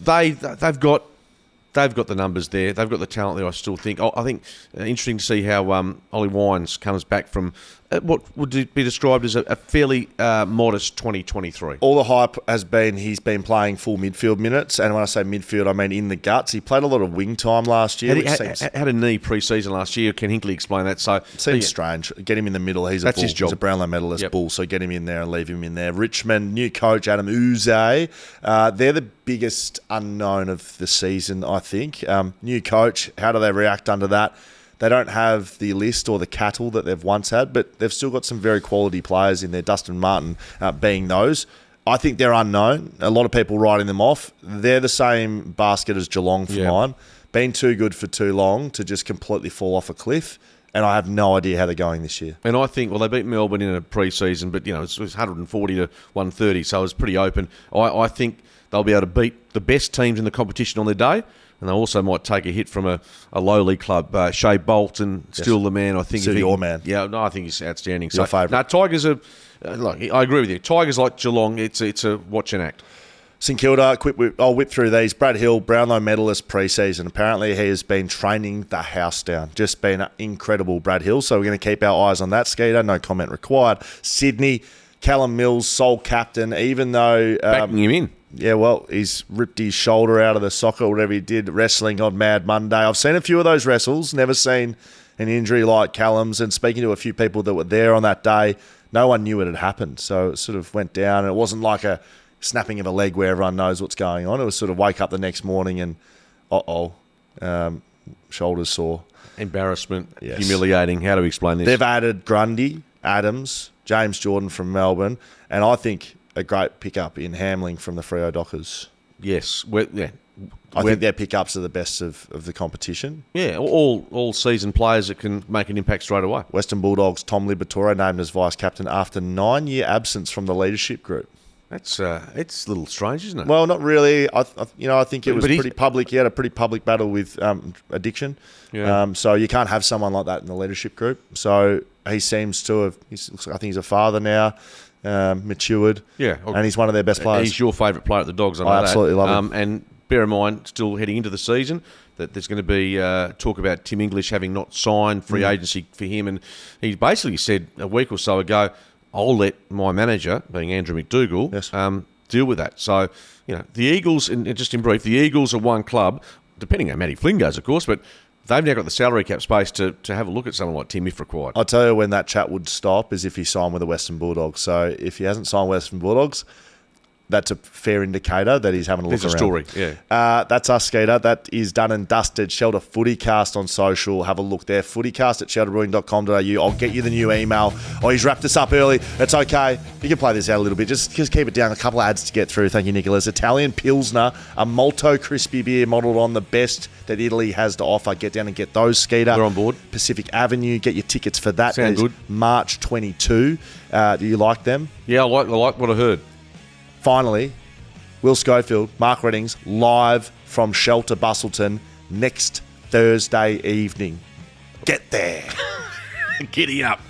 they've got the numbers there. They've got the talent there, I still think. I think interesting to see how Ollie Wines comes back from what would be described as a fairly modest 2023. All the hype has been he's been playing full midfield minutes, and when I say midfield, I mean in the guts. He played a lot of wing time last year, which Had a knee pre-season last year. Ken Hinkley explained that. So seems strange. Get him in the middle. He's That's a bull. his job. He's a Brownlow medalist Yep. bull, so get him in there and leave him in there. Richmond, new coach Adam Uze. They're the biggest unknown of the season, I think. New coach, how do they react under that? They don't have the list or the cattle that they've once had, but they've still got some very quality players in there, Dustin Martin being those. I think they're unknown. A lot of people writing them off. They're the same basket as Geelong for mine. Been too good for too long to just completely fall off a cliff, and I have no idea how they're going this year. And I think, well, they beat Melbourne in a pre-season, but, it was 140 to 130, so it was pretty open. I think they'll be able to beat the best teams in the competition on their day, and they also might take a hit from a lowly club. Shea Bolton, still the man, I think. Still your man. Yeah, no, I think he's outstanding. Your favourite. No, Tigers are, look, I agree with you. Tigers like Geelong, it's a watch and act. St Kilda, I'll whip through these. Brad Hill, Brownlow medalist pre-season. Apparently he has been training the house down. Just been incredible, Brad Hill. So we're going to keep our eyes on that, Skeeta. No comment required. Sydney, Callum Mills, sole captain, even though... Backing him in. Yeah, well, he's ripped his shoulder out of the socket, whatever he did, wrestling on Mad Monday. I've seen a few of those wrestles, never seen an injury like Callum's, and speaking to a few people that were there on that day, no one knew it had happened. So it sort of went down, and it wasn't like a snapping of a leg where everyone knows what's going on. It was sort of wake up the next morning and, shoulders sore. Embarrassment, Yes. humiliating. How do we explain this? They've added Grundy, Adams, James Jordan from Melbourne, and I think a great pickup in Hamling from the Freo Dockers. Yes, I think their pickups are the best of the competition. Yeah, all seasoned players that can make an impact straight away. Western Bulldogs, Tom Liberatore named as vice-captain after 9-year absence from the leadership group. It's a little strange, isn't it? Well, not really. I think it was pretty public. He had a pretty public battle with addiction. Yeah. So you can't have someone like that in the leadership group. So he seems to have. I think he's a father now, matured. Yeah, and he's one of their best players. He's your favourite player at the Dogs. I absolutely love him. And bear in mind, still heading into the season, that there's going to be talk about Tim English having not signed free agency for him, and he basically said a week or so ago, I'll let my manager, being Andrew McDougall, deal with that. So, the Eagles, and just in brief, the Eagles are one club, depending on how Matty Flynn goes, of course, but they've now got the salary cap space to have a look at someone like Tim if required. I'll tell you when that chat would stop is if he signed with the Western Bulldogs. So if he hasn't signed Western Bulldogs, that's a fair indicator that he's having a look around. There's a story, yeah. That's us, Skeeta. That is done and dusted. Shelter Footy Cast on social. Have a look there. FootyCast at shelterbrewing.com.au. I'll get you the new email. Oh, he's wrapped us up early. It's okay. You can play this out a little bit. Just keep it down. A couple of ads to get through. Thank you, Nicholas. Italian Pilsner, a Malto crispy beer modelled on the best that Italy has to offer. Get down and get those, Skeeta. We're on board. Pacific Avenue. Get your tickets for that. Sound good. March 22. Do you like them? Yeah, I like what I heard. Finally, Will Schofield, Mark Reddings, live from Shelter Bustleton next Thursday evening. Get there. Giddy up.